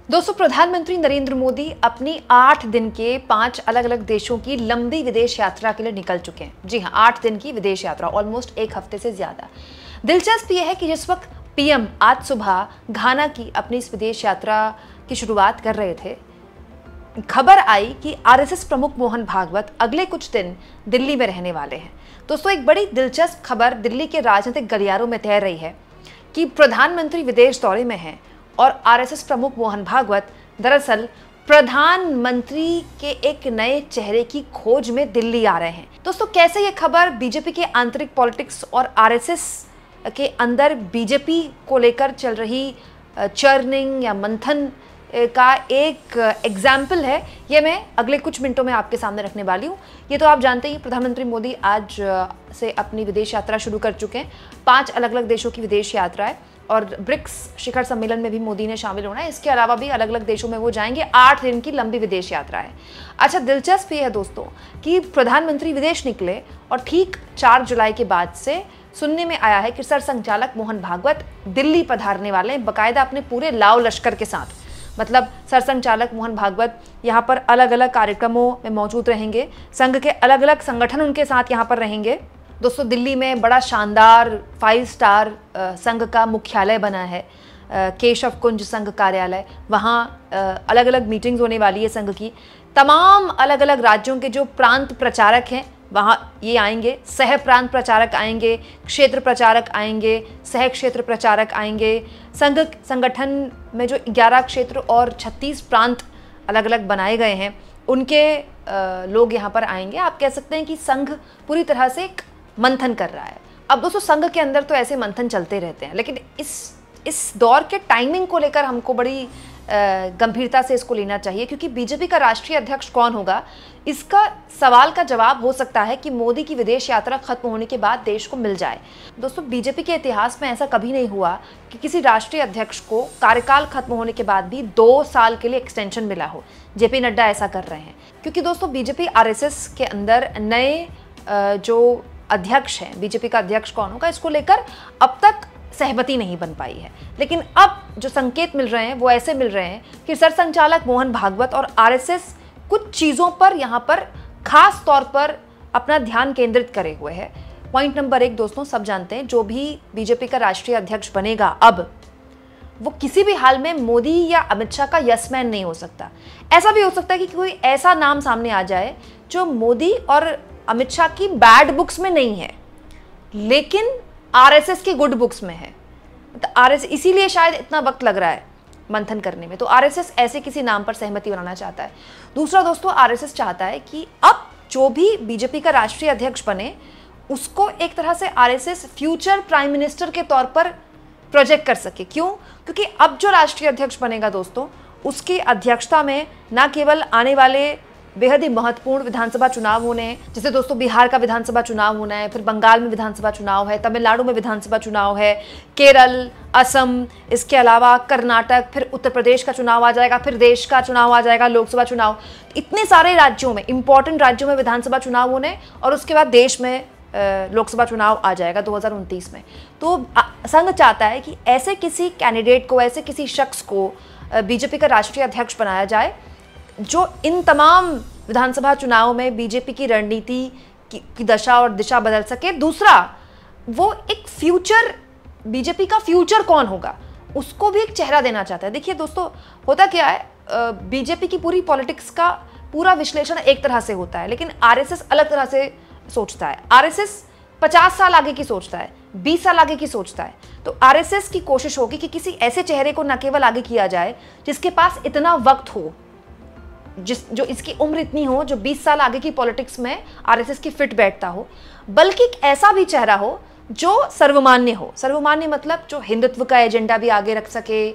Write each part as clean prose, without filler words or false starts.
दोस्तों, प्रधानमंत्री नरेंद्र मोदी अपनी 8 दिन के 5 अलग अलग देशों की लंबी विदेश यात्रा के लिए निकल चुके हैं। जी हाँ, 8 दिन की विदेश यात्रा, ऑलमोस्ट 1 हफ्ते से ज्यादा। दिलचस्प यह है कि जिस वक्त पीएम आज सुबह घाना की अपनी इस विदेश यात्रा की शुरुआत कर रहे थे, खबर आई कि आरएसएस प्रमुख मोहन भागवत अगले कुछ दिन दिल्ली में रहने वाले हैं। दोस्तों, एक बड़ी दिलचस्प खबर दिल्ली के राजनीतिक गलियारों में तैर रही है कि प्रधानमंत्री विदेश दौरे में हैं और आरएसएस प्रमुख मोहन भागवत दरअसल प्रधानमंत्री के एक नए चेहरे की खोज में दिल्ली आ रहे हैं। दोस्तों, कैसे ये खबर बीजेपी के आंतरिक पॉलिटिक्स और आरएसएस के अंदर बीजेपी को लेकर चल रही चर्निंग या मंथन का एक एग्जाम्पल है, ये मैं अगले कुछ मिनटों में आपके सामने रखने वाली हूँ। ये तो आप जानते ही, प्रधानमंत्री मोदी आज से अपनी विदेश यात्रा शुरू कर चुके हैं। 5 अलग अलग देशों की विदेश यात्रा है और ब्रिक्स शिखर सम्मेलन में भी मोदी ने शामिल होना है। इसके अलावा भी अलग अलग देशों में वो जाएंगे। 8 दिन की लंबी विदेश यात्रा है। अच्छा, दिलचस्प ये है दोस्तों कि प्रधानमंत्री विदेश निकले और ठीक 4 जुलाई के बाद से सुनने में आया है कि सरसंघचालक मोहन भागवत दिल्ली पधारने वाले हैं, बाकायदा अपने पूरे लाव लश्कर के साथ। मतलब सरसंघचालक मोहन भागवत यहाँ पर अलग अलग कार्यक्रमों में मौजूद रहेंगे। संघ के अलग अलग संगठन उनके साथ यहाँ पर रहेंगे। दोस्तों, दिल्ली में बड़ा शानदार 5 स्टार संघ का मुख्यालय बना है, केशव कुंज संघ कार्यालय। वहाँ अलग अलग मीटिंग्स होने वाली है संघ की। तमाम अलग अलग राज्यों के जो प्रांत प्रचारक हैं वहाँ ये आएंगे। सह प्रांत प्रचारक आएंगे, क्षेत्र प्रचारक आएंगे, सह क्षेत्र प्रचारक आएंगे। संघ संगठन में जो 11 क्षेत्र और 36 प्रांत अलग अलग बनाए गए हैं, उनके लोग यहाँ पर आएंगे। आप कह सकते हैं कि संघ पूरी तरह से एक मंथन कर रहा है। अब दोस्तों, संघ के अंदर तो ऐसे मंथन चलते रहते हैं, लेकिन इस दौर के टाइमिंग को लेकर हमको बड़ी गंभीरता से इसको लेना चाहिए, क्योंकि बीजेपी का राष्ट्रीय अध्यक्ष कौन होगा, इसका सवाल का जवाब हो सकता है कि मोदी की विदेश यात्रा खत्म होने के बाद देश को मिल जाए। दोस्तों, बीजेपी के इतिहास में ऐसा कभी नहीं हुआ कि किसी राष्ट्रीय अध्यक्ष को कार्यकाल खत्म होने के बाद भी 2 साल के लिए एक्सटेंशन मिला हो। जेपी नड्डा ऐसा कर रहे हैं, क्योंकि दोस्तों बीजेपी आरएसएस के अंदर नए जो अध्यक्ष हैं, बीजेपी का अध्यक्ष कौन होगा, इसको लेकर अब तक सहमति नहीं बन पाई है। लेकिन अब जो संकेत मिल रहे हैं वो ऐसे मिल रहे हैं कि सरसंघचालक मोहन भागवत और आरएसएस कुछ चीज़ों पर यहाँ पर खास तौर पर अपना ध्यान केंद्रित करे हुए है। पॉइंट नंबर 1 दोस्तों, सब जानते हैं जो भी बीजेपी का राष्ट्रीय अध्यक्ष बनेगा अब, वो किसी भी हाल में मोदी या अमित शाह का यस मैन नहीं हो सकता। ऐसा भी हो सकता है कि कोई ऐसा नाम सामने आ जाए जो मोदी और अमित शाह की बैड बुक्स में नहीं है, लेकिन आरएसएस की गुड बुक्स में है। तो आरएसएस इसीलिए शायद इतना वक्त लग रहा है मंथन करने में। तो आरएसएस ऐसे किसी नाम पर सहमति बनाना चाहता है। दूसरा दोस्तों, आरएसएस चाहता है कि अब जो भी बीजेपी का राष्ट्रीय अध्यक्ष बने, उसको एक तरह से आरएसएस फ्यूचर प्राइम मिनिस्टर के तौर पर प्रोजेक्ट कर सके। क्यों? क्योंकि अब जो राष्ट्रीय अध्यक्ष बनेगा दोस्तों, उसकी अध्यक्षता में न केवल आने वाले बेहद ही महत्वपूर्ण विधानसभा चुनाव होने हैं, जैसे दोस्तों बिहार का विधानसभा चुनाव होना है, फिर बंगाल में विधानसभा चुनाव है, तमिलनाडु में विधानसभा चुनाव है, केरल, असम, इसके अलावा कर्नाटक, फिर उत्तर प्रदेश का चुनाव आ जाएगा, फिर देश का चुनाव आ जाएगा, लोकसभा चुनाव। इतने सारे राज्यों में, इंपॉर्टेंट राज्यों में विधानसभा चुनाव होने, और उसके बाद देश में लोकसभा चुनाव आ जाएगा 2029 में। तो संघ चाहता है कि ऐसे किसी कैंडिडेट को, ऐसे किसी शख्स को बीजेपी का राष्ट्रीय अध्यक्ष बनाया जाए जो इन तमाम विधानसभा चुनावों में बीजेपी की रणनीति की दशा और दिशा बदल सके। दूसरा, वो एक फ्यूचर, बीजेपी का फ्यूचर कौन होगा, उसको भी एक चेहरा देना चाहता है। देखिए दोस्तों, होता क्या है, बीजेपी की पूरी पॉलिटिक्स का पूरा विश्लेषण एक तरह से होता है, लेकिन आरएसएस अलग तरह से सोचता है। आरएसएस 50 साल आगे की सोचता है, 20 साल आगे की सोचता है। तो आरएसएस की कोशिश होगी कि किसी ऐसे चेहरे को न केवल आगे किया जाए जिसके पास इतना वक्त हो, जो इसकी उम्र इतनी हो, जो 20 साल आगे की पॉलिटिक्स में आरएसएस की फिट बैठता हो, बल्कि एक ऐसा भी चेहरा हो जो सर्वमान्य हो। सर्वमान्य मतलब जो हिंदुत्व का एजेंडा भी आगे रख सके।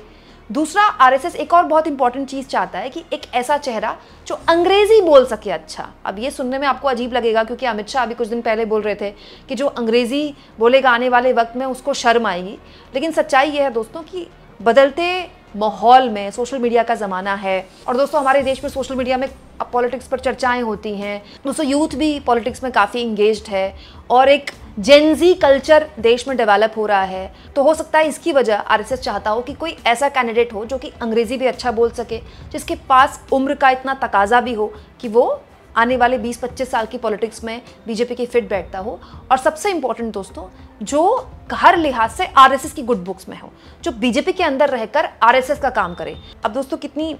दूसरा, आरएसएस एक और बहुत इंपॉर्टेंट चीज चाहता है कि एक ऐसा चेहरा जो अंग्रेजी बोल सके अच्छा। अब ये सुनने में आपको अजीब लगेगा, क्योंकि अमित शाह अभी कुछ दिन पहले बोल रहे थे कि जो अंग्रेजी बोलेगा आने वाले वक्त में उसको शर्म आएगी। लेकिन सच्चाई ये है दोस्तों कि बदलते माहौल में, सोशल मीडिया का ज़माना है, और दोस्तों हमारे देश में सोशल मीडिया में अब पॉलिटिक्स पर चर्चाएं होती हैं। दोस्तों यूथ भी पॉलिटिक्स में काफ़ी इंगेज्ड है, और एक जेनजी कल्चर देश में डेवलप हो रहा है, तो हो सकता है इसकी वजह आरएसएस चाहता हो कि कोई ऐसा कैंडिडेट हो जो कि अंग्रेजी भी अच्छा बोल सके, जिसके पास उम्र का इतना तकाजा भी हो कि वो आने वाले 20-25 साल की पॉलिटिक्स में बीजेपी की फिट बैठता हो, और सबसे इंपॉर्टेंट दोस्तों, जो हर लिहाज से आरएसएस की गुड बुक्स में हो, जो बीजेपी के अंदर रहकर आरएसएस का काम करे। अब दोस्तों कितनी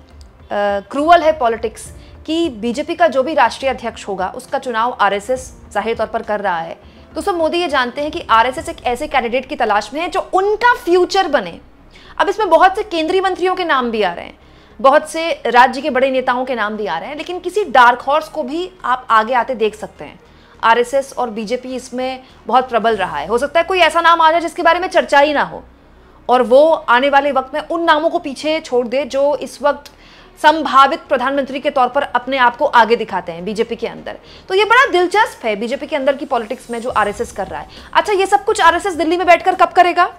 क्रूअल है पॉलिटिक्स कि बीजेपी का जो भी राष्ट्रीय अध्यक्ष होगा उसका चुनाव आरएसएस जाहिर तौर पर कर रहा है। दोस्तों मोदी ये जानते हैं कि आरएसएस एक ऐसे कैंडिडेट की तलाश में है जो उनका फ्यूचर बने। अब इसमें बहुत से केंद्रीय मंत्रियों के नाम भी आ रहे हैं, बहुत से राज्य के बड़े नेताओं के नाम भी आ रहे हैं, लेकिन किसी डार्क हॉर्स को भी आप आगे आते देख सकते हैं। आरएसएस और बीजेपी इसमें बहुत प्रबल रहा है। हो सकता है कोई ऐसा नाम आ जाए जिसके बारे में चर्चा ही ना हो, और वो आने वाले वक्त में उन नामों को पीछे छोड़ दे जो इस वक्त संभावित प्रधानमंत्री के तौर पर अपने आप को आगे दिखाते हैं बीजेपी के अंदर। तो ये बड़ा दिलचस्प है बीजेपी के अंदर की पॉलिटिक्स में जो आरएसएस कर रहा है। अच्छा, ये सब कुछ आरएसएस दिल्ली में बैठकर कब करेगा?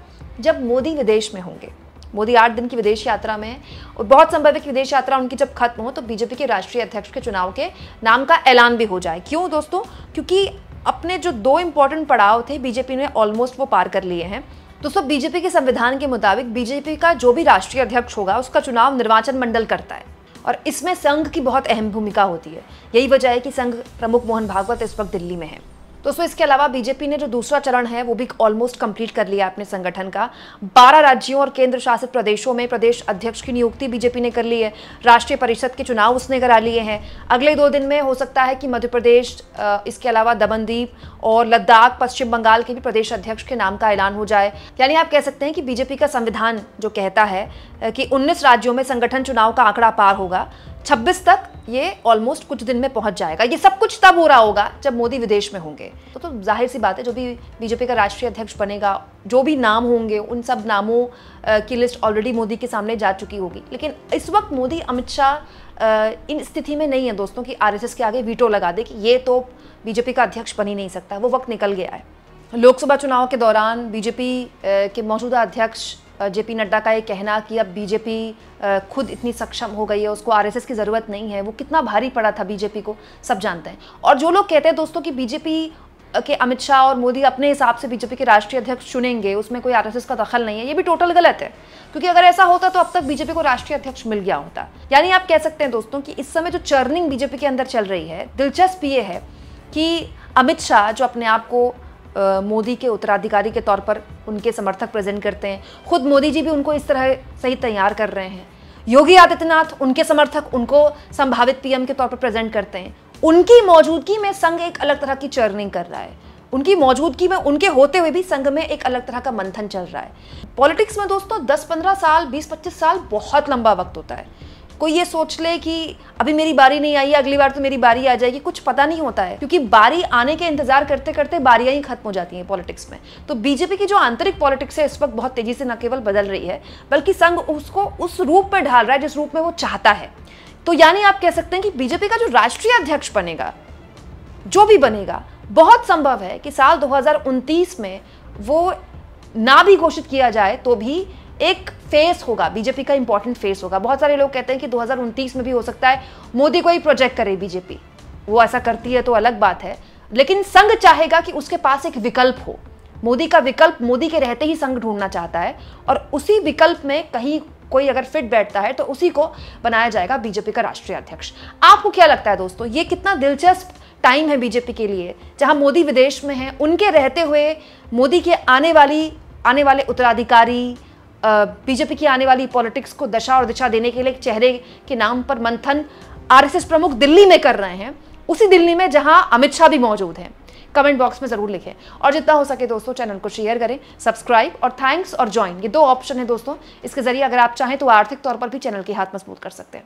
जब मोदी विदेश में होंगे। मोदी 8 दिन की विदेश यात्रा में है, और बहुत संभव है कि विदेश यात्रा उनकी जब खत्म हो तो बीजेपी के राष्ट्रीय अध्यक्ष के चुनाव के नाम का ऐलान भी हो जाए। क्यों दोस्तों? क्योंकि अपने जो 2 इंपॉर्टेंट पड़ाव थे बीजेपी ने ऑलमोस्ट वो पार कर लिए हैं। दोस्तों बीजेपी के संविधान के मुताबिक बीजेपी का जो भी राष्ट्रीय अध्यक्ष होगा उसका चुनाव निर्वाचन मंडल करता है, और इसमें संघ की बहुत अहम भूमिका होती है। यही वजह है कि संघ प्रमुख मोहन भागवत इस वक्त दिल्ली में है। दोस्तों इसके अलावा बीजेपी ने जो दूसरा चरण है वो भी ऑलमोस्ट कंप्लीट कर लिया अपने संगठन का। 12 राज्यों और केंद्र शासित प्रदेशों में प्रदेश अध्यक्ष की नियुक्ति बीजेपी ने कर ली है। राष्ट्रीय परिषद के चुनाव उसने करा लिए हैं। अगले 2 दिन में हो सकता है कि मध्य प्रदेश, इसके अलावा दमनदीप और लद्दाख, पश्चिम बंगाल के भी प्रदेश अध्यक्ष के नाम का ऐलान हो जाए। यानी आप कह सकते हैं कि बीजेपी का संविधान जो कहता है कि 19 राज्यों में संगठन चुनाव का आंकड़ा पार होगा, 26 तक ये ऑलमोस्ट कुछ दिन में पहुंच जाएगा। ये सब कुछ तब हो रहा होगा जब मोदी विदेश में होंगे। तो जाहिर सी बात है जो भी बीजेपी का राष्ट्रीय अध्यक्ष बनेगा, जो भी नाम होंगे, उन सब नामों की लिस्ट ऑलरेडी मोदी के सामने जा चुकी होगी। लेकिन इस वक्त मोदी, अमित शाह इन स्थिति में नहीं है दोस्तों कि आरएसएस के आगे वीटो लगा दे कि ये तो बीजेपी का अध्यक्ष बन ही नहीं सकता। वो वक्त निकल गया है। लोकसभा चुनाव के दौरान बीजेपी के मौजूदा अध्यक्ष जेपी नड्डा का ये कहना कि अब बीजेपी खुद इतनी सक्षम हो गई है, उसको आरएसएस की ज़रूरत नहीं है, वो कितना भारी पड़ा था बीजेपी को, सब जानते हैं। और जो लोग कहते हैं दोस्तों कि बीजेपी के अमित शाह और मोदी अपने हिसाब से बीजेपी के राष्ट्रीय अध्यक्ष चुनेंगे, उसमें कोई आरएसएस का दखल नहीं है, ये भी टोटल गलत है। क्योंकि अगर ऐसा होता तो अब तक बीजेपी को राष्ट्रीय अध्यक्ष मिल गया होता। यानी आप कह सकते हैं दोस्तों कि इस समय जो चर्निंग बीजेपी के अंदर चल रही है, दिलचस्प ये है कि अमित शाह जो अपने आप को मोदी के उत्तराधिकारी के तौर पर उनके समर्थक प्रेजेंट करते हैं, खुद मोदी जी भी उनको इस तरह से ही तैयार कर रहे हैं। योगी आदित्यनाथ, उनके समर्थक उनको संभावित पीएम के तौर पर प्रेजेंट करते हैं। उनकी मौजूदगी में संघ एक अलग तरह की चर्निंग कर रहा है। उनकी मौजूदगी में, उनके होते हुए भी संघ में एक अलग तरह का मंथन चल रहा है। पॉलिटिक्स में दोस्तों 10-15 साल, 20-25 साल बहुत लंबा वक्त होता है। कोई ये सोच ले कि अभी मेरी बारी नहीं आई है, अगली बार तो मेरी बारी आ जाएगी, कुछ पता नहीं होता है। क्योंकि बारी आने के इंतजार करते करते बारियां ही खत्म हो जाती हैं पॉलिटिक्स में। तो बीजेपी की जो आंतरिक पॉलिटिक्स है इस वक्त बहुत तेजी से न केवल बदल रही है, बल्कि संघ उसको उस रूप में ढाल रहा है जिस रूप में वो चाहता है। तो यानी आप कह सकते हैं कि बीजेपी का जो राष्ट्रीय अध्यक्ष बनेगा, जो भी बनेगा, बहुत संभव है कि साल 2029 में वो ना भी घोषित किया जाए तो भी एक फेस होगा, बीजेपी का इंपॉर्टेंट फेस होगा। बहुत सारे लोग कहते हैं कि 2029 में भी हो सकता है मोदी को ही प्रोजेक्ट करे बीजेपी। वो ऐसा करती है तो अलग बात है, लेकिन संघ चाहेगा कि उसके पास एक विकल्प हो। मोदी का विकल्प मोदी के रहते ही संघ ढूंढना चाहता है, और उसी विकल्प में कहीं कोई अगर फिट बैठता है तो उसी को बनाया जाएगा बीजेपी का राष्ट्रीय अध्यक्ष। आपको क्या लगता है दोस्तों, ये कितना दिलचस्प टाइम है बीजेपी के लिए, जहां मोदी विदेश में है, उनके रहते हुए मोदी के आने वाले उत्तराधिकारी, बीजेपी की आने वाली पॉलिटिक्स को दशा और दिशा देने के लिए एक चेहरे के नाम पर मंथन आरएसएस प्रमुख दिल्ली में कर रहे हैं, उसी दिल्ली में जहां अमित शाह भी मौजूद हैं। कमेंट बॉक्स में जरूर लिखें, और जितना हो सके दोस्तों चैनल को शेयर करें, सब्सक्राइब और थैंक्स और ज्वाइन, ये 2 ऑप्शन है दोस्तों। इसके जरिए अगर आप चाहें तो आर्थिक तौर पर भी चैनल की हाथ मजबूत कर सकते हैं।